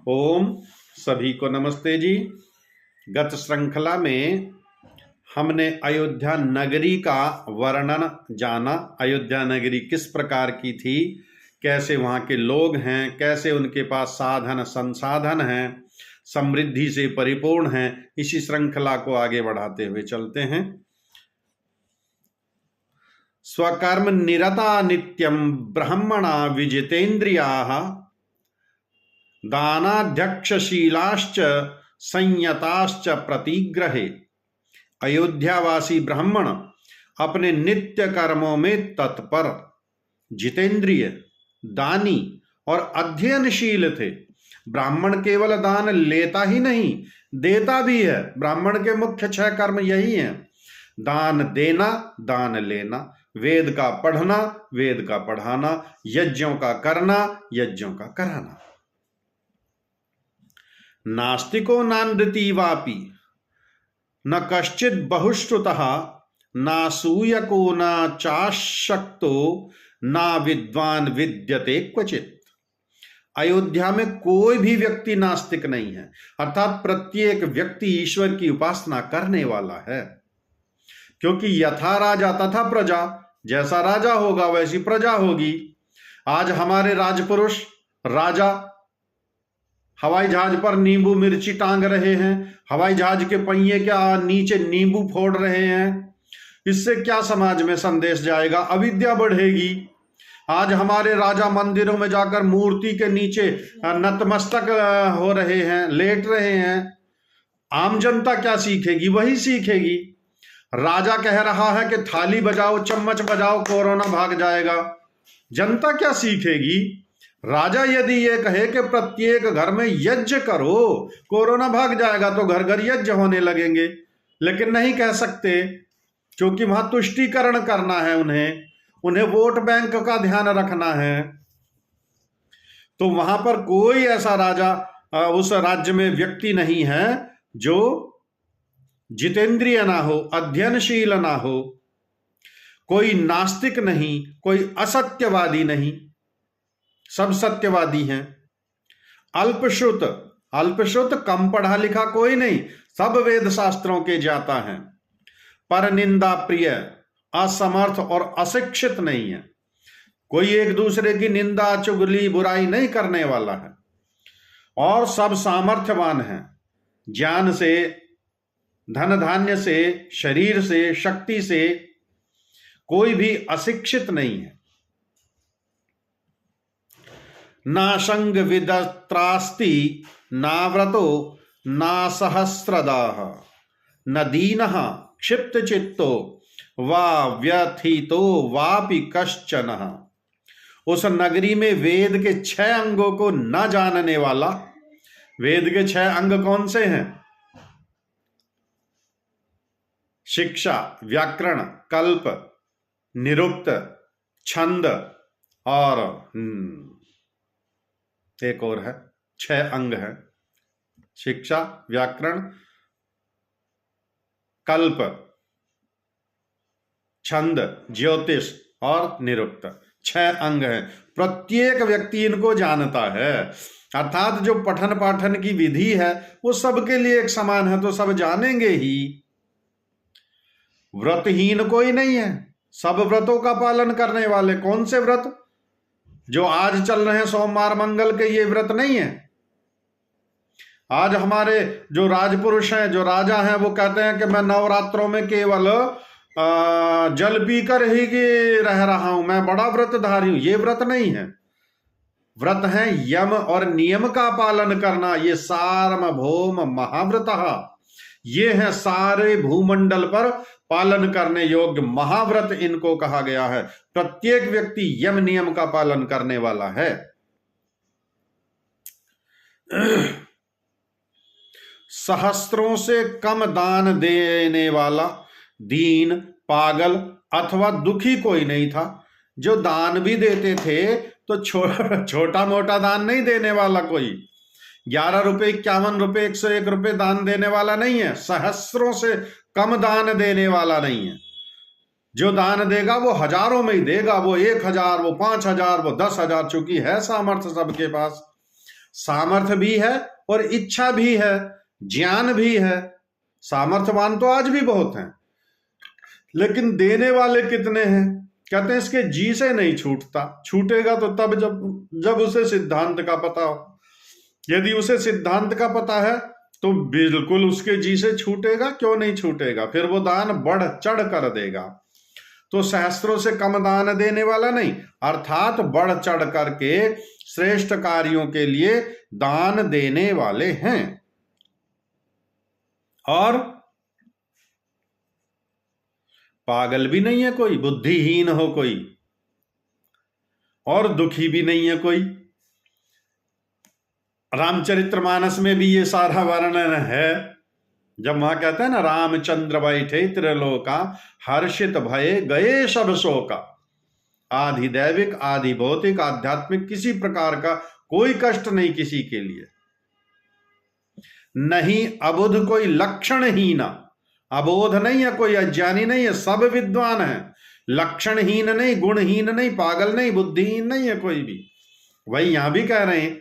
ओम सभी को नमस्ते जी। गत श्रृंखला में हमने अयोध्या नगरी का वर्णन जाना। अयोध्या नगरी किस प्रकार की थी, कैसे वहाँ के लोग हैं, कैसे उनके पास साधन संसाधन हैं, समृद्धि से परिपूर्ण हैं। इसी श्रृंखला को आगे बढ़ाते हुए चलते हैं। स्वकर्म निरता नित्यम ब्राह्मणा विजितेन्द्रियाः दानाध्यक्षशीलाश्च संयताश्च प्रतिग्रहे। अयोध्यावासी ब्राह्मण अपने नित्य कर्मों में तत्पर, जितेंद्रिय, दानी और अध्ययनशील थे। ब्राह्मण केवल दान लेता ही नहीं, देता भी है। ब्राह्मण के मुख्य 6 कर्म यही हैं: दान देना, दान लेना, वेद का पढ़ना, वेद का पढ़ाना, यज्ञों का करना, यज्ञों का कराना। नास्तिको नानृति वापि न कश्चित बहुश्रुतः नासूयको न चाशक्तो न विद्वान विद्यते क्वचित। अयोध्या में कोई भी व्यक्ति नास्तिक नहीं है, अर्थात प्रत्येक व्यक्ति ईश्वर की उपासना करने वाला है। क्योंकि यथा राजा तथा प्रजा, जैसा राजा होगा वैसी प्रजा होगी। आज हमारे राजपुरुष राजा हवाई जहाज पर नींबू मिर्ची टांग रहे हैं, हवाई जहाज के पहिए के नीचे नींबू फोड़ रहे हैं। इससे क्या समाज में संदेश जाएगा? अविद्या बढ़ेगी। आज हमारे राजा मंदिरों में जाकर मूर्ति के नीचे नतमस्तक हो रहे हैं, लेट रहे हैं। आम जनता क्या सीखेगी? वही सीखेगी। राजा कह रहा है कि थाली बजाओ, चम्मच बजाओ, कोरोना भाग जाएगा। जनता क्या सीखेगी? राजा यदि ये कहे कि प्रत्येक घर में यज्ञ करो, कोरोना भाग जाएगा, तो घर घर यज्ञ होने लगेंगे। लेकिन नहीं कह सकते, क्योंकि वहां तुष्टीकरण करना है, उन्हें वोट बैंक का ध्यान रखना है। तो वहां पर कोई ऐसा राजा उस राज्य में व्यक्ति नहीं है जो जितेंद्रिय ना हो, अध्ययनशील ना हो। कोई नास्तिक नहीं, कोई असत्यवादी नहीं, सब सत्यवादी हैं। अल्पश्रुत कम पढ़ा लिखा कोई नहीं, सब वेद शास्त्रों के ज्ञाता हैं। पर निंदा प्रिय, असमर्थ और अशिक्षित नहीं है। कोई एक दूसरे की निंदा, चुगली, बुराई नहीं करने वाला है। और सब सामर्थ्यवान हैं, ज्ञान से, धन धान्य से, शरीर से, शक्ति से। कोई भी अशिक्षित नहीं है। ना संग विदत्रास्ति नाव्रतो ना सहस्रदाः न दीनः क्षिप्त चित्तो वा व्यथितो वापि कश्चन। उस नगरी में वेद के 6 अंगों को न जानने वाला। वेद के 6 अंग कौन से हैं? शिक्षा, व्याकरण, कल्प, निरुक्त, छंद और एक और है। 6 अंग है: शिक्षा, व्याकरण, कल्प, छंद, ज्योतिष और निरुक्त। 6 अंग हैं। प्रत्येक व्यक्ति इनको जानता है। अर्थात जो पठन पाठन की विधि है वो सबके लिए एक समान है, तो सब जानेंगे ही। व्रतहीन कोई नहीं है, सब व्रतों का पालन करने वाले। कौन से व्रत? जो आज चल रहे हैं सोमवार मंगल के, ये व्रत नहीं है। आज हमारे जो राजपुरुष हैं, जो राजा हैं, वो कहते हैं कि मैं नवरात्रों में केवल जल पीकर ही रह रहा हूं, मैं बड़ा व्रतधारी हूं। ये व्रत नहीं है। व्रत है यम और नियम का पालन करना। ये सार्वभौम महाव्रत, ये है सारे भूमंडल पर पालन करने योग्य महाव्रत इनको कहा गया है। प्रत्येक व्यक्ति यम नियम का पालन करने वाला है। सहस्त्रों से कम दान देने वाला दीन, पागल अथवा दुखी कोई नहीं था। जो दान भी देते थे तो छोटा मोटा दान नहीं देने वाला कोई। 11 रुपए, 51 रुपए, 101 रुपए दान देने वाला नहीं है। सहस्रों से कम दान देने वाला नहीं है। जो दान देगा वो हजारों में ही देगा, वो 1000, वो 5000, वो 10,000, चूंकि है सामर्थ्य सबके पास। सामर्थ्य भी है और इच्छा भी है, ज्ञान भी है। सामर्थ्यवान तो आज भी बहुत हैं, लेकिन देने वाले कितने हैं? कहते हैं इसके जी से नहीं छूटता। छूटेगा तो तब जब उसे सिद्धांत का पता हो। यदि उसे सिद्धांत का पता है तो बिल्कुल उसके जी से छूटेगा, क्यों नहीं छूटेगा? फिर वो दान बढ़ चढ़ कर देगा। तो सहस्त्रों से कम दान देने वाला नहीं, अर्थात बढ़ चढ़ करके श्रेष्ठ कार्यों के लिए दान देने वाले हैं। और पागल भी नहीं है कोई, बुद्धिहीन हो कोई, और दुखी भी नहीं है कोई। रामचरितमानस में भी ये सारा वर्णन है। जब वहां कहते हैं ना, रामचंद्र बैठे त्रिलोका हर्षित भये गए सब शोका। आधि दैविक आधि भौतिक आध्यात्मिक किसी प्रकार का कोई कष्ट नहीं किसी के लिए। नहीं अबुध कोई लक्षणहीन, अबोध नहीं है कोई, अज्ञानी नहीं है, सब विद्वान है। लक्षणहीन नहीं, गुणहीन नहीं, पागल नहीं, बुद्धिहीन नहीं है कोई भी। वही यहां भी कह रहे हैं,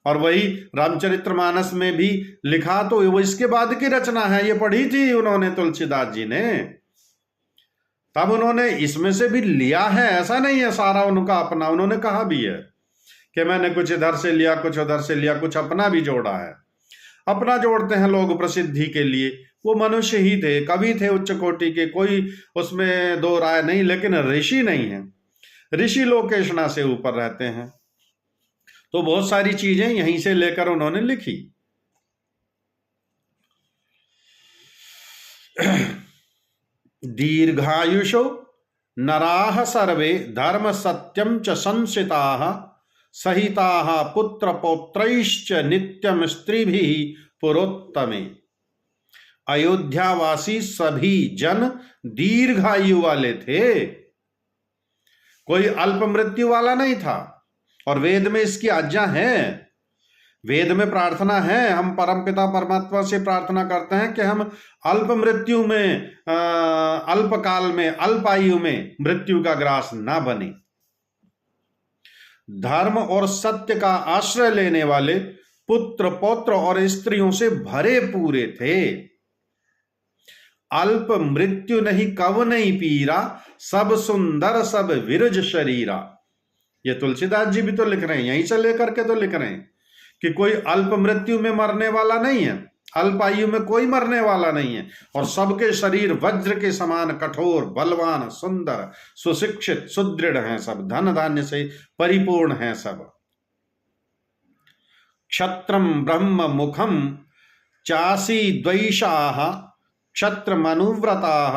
और वही रामचरितमानस में भी लिखा तो वो इसके बाद की रचना है। ये पढ़ी थी उन्होंने तुलसीदास जी ने, तब उन्होंने इसमें से भी लिया है। ऐसा नहीं है सारा उनका अपना। उन्होंने कहा भी है कि मैंने कुछ इधर से लिया, कुछ उधर से लिया, कुछ अपना भी जोड़ा है। अपना जोड़ते हैं लोग प्रसिद्धि के लिए। वो मनुष्य ही थे, कवि थे उच्च कोटि के, कोई उसमें दो राय नहीं, लेकिन ऋषि नहीं है। ऋषि लोकेशना से ऊपर रहते हैं। तो बहुत सारी चीजें यहीं से लेकर उन्होंने लिखी। दीर्घायुषो नराः सर्वे धर्म सत्यम च संसिताः सहिताः पुत्र पौत्रैश्च नित्यम स्त्रीभिः पुरोत्तमे। अयोध्यावासी सभी जन दीर्घायु वाले थे, कोई अल्प मृत्यु वाला नहीं था। और वेद में इसकी आज्ञा है, वेद में प्रार्थना है। हम परमपिता परमात्मा से प्रार्थना करते हैं कि हम अल्प मृत्यु में, अल्प काल में, अल्प आयु में मृत्यु का ग्रास ना बने। धर्म और सत्य का आश्रय लेने वाले पुत्र पौत्र और स्त्रियों से भरे पूरे थे। अल्प मृत्यु नहीं कव नहीं पीरा, सब सुंदर सब विरज शरीरा। ये तुलसीदास जी भी तो लिख रहे हैं, यहीं से लेकर के तो लिख रहे हैं कि कोई अल्प मृत्यु में मरने वाला नहीं है, अल्प आयु में कोई मरने वाला नहीं है। और सबके शरीर वज्र के समान कठोर, बलवान, सुंदर, सुशिक्षित, सुदृढ़ हैं सब, धन धान्य से परिपूर्ण हैं सब। क्षत्रम ब्रह्म मुखम चासी द्वैषाः क्षत्र मनुव्रताः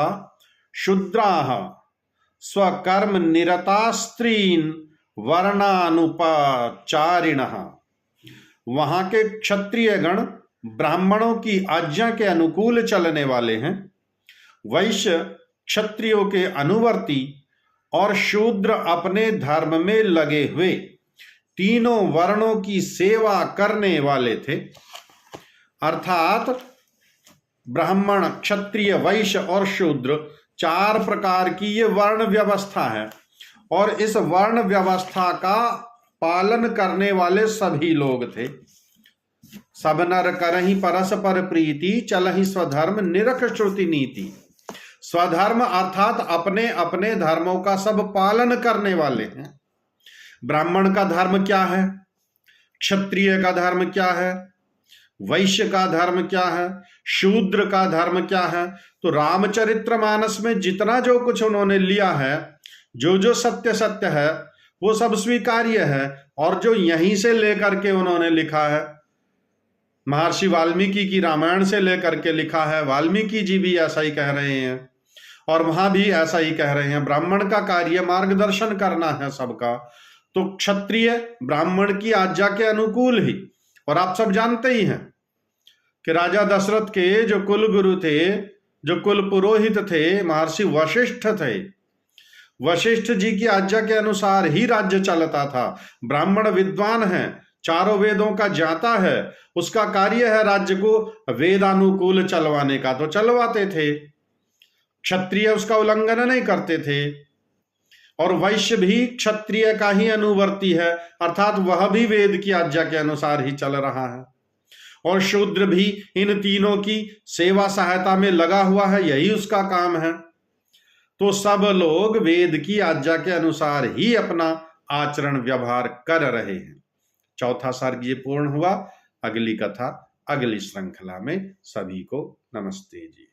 शूद्राः स्वकर्म निरता स्त्रीन वर्णानुपचारिणः। वहां के क्षत्रिय गण ब्राह्मणों की आज्ञा के अनुकूल चलने वाले हैं, वैश्य क्षत्रियों के अनुवर्ती और शूद्र अपने धर्म में लगे हुए, तीनों वर्णों की सेवा करने वाले थे। अर्थात ब्राह्मण, क्षत्रिय, वैश्य और शूद्र, चार प्रकार की ये वर्ण व्यवस्था है। और इस वर्ण व्यवस्था का पालन करने वाले सभी लोग थे। सब नर करहि परस्पर प्रीति, चलहि स्वधर्म निरख श्रुति नीति। स्वधर्म अर्थात अपने अपने धर्मों का सब पालन करने वाले हैं। ब्राह्मण का धर्म क्या है, क्षत्रिय का धर्म क्या है, वैश्य का धर्म क्या है, शूद्र का धर्म क्या है। तो रामचरितमानस में जितना जो कुछ उन्होंने लिया है, जो जो सत्य सत्य है, वो सब स्वीकार्य है। और जो यहीं से लेकर के उन्होंने लिखा है, महर्षि वाल्मीकि की रामायण से लेकर के लिखा है। वाल्मीकि जी भी ऐसा ही कह रहे हैं और वहां भी ऐसा ही कह रहे हैं। ब्राह्मण का कार्य मार्गदर्शन करना है सबका, तो क्षत्रिय ब्राह्मण की आज्ञा के अनुकूल ही। और आप सब जानते ही हैं कि राजा दशरथ के जो कुल गुरु थे, जो कुल पुरोहित थे, महर्षि वशिष्ठ थे। वशिष्ठ जी की आज्ञा के अनुसार ही राज्य चलता था। ब्राह्मण विद्वान है, चारों वेदों का ज्ञाता है, उसका कार्य है राज्य को वेदानुकूल चलवाने का, तो चलवाते थे। क्षत्रिय उसका उल्लंघन नहीं करते थे। और वैश्य भी क्षत्रिय का ही अनुवर्ती है, अर्थात वह भी वेद की आज्ञा के अनुसार ही चल रहा है। और शूद्र भी इन तीनों की सेवा सहायता में लगा हुआ है, यही उसका काम है। तो सब लोग वेद की आज्ञा के अनुसार ही अपना आचरण व्यवहार कर रहे हैं। चौथा सर्ग ये पूर्ण हुआ। अगली कथा अगली श्रृंखला में। सभी को नमस्ते जी।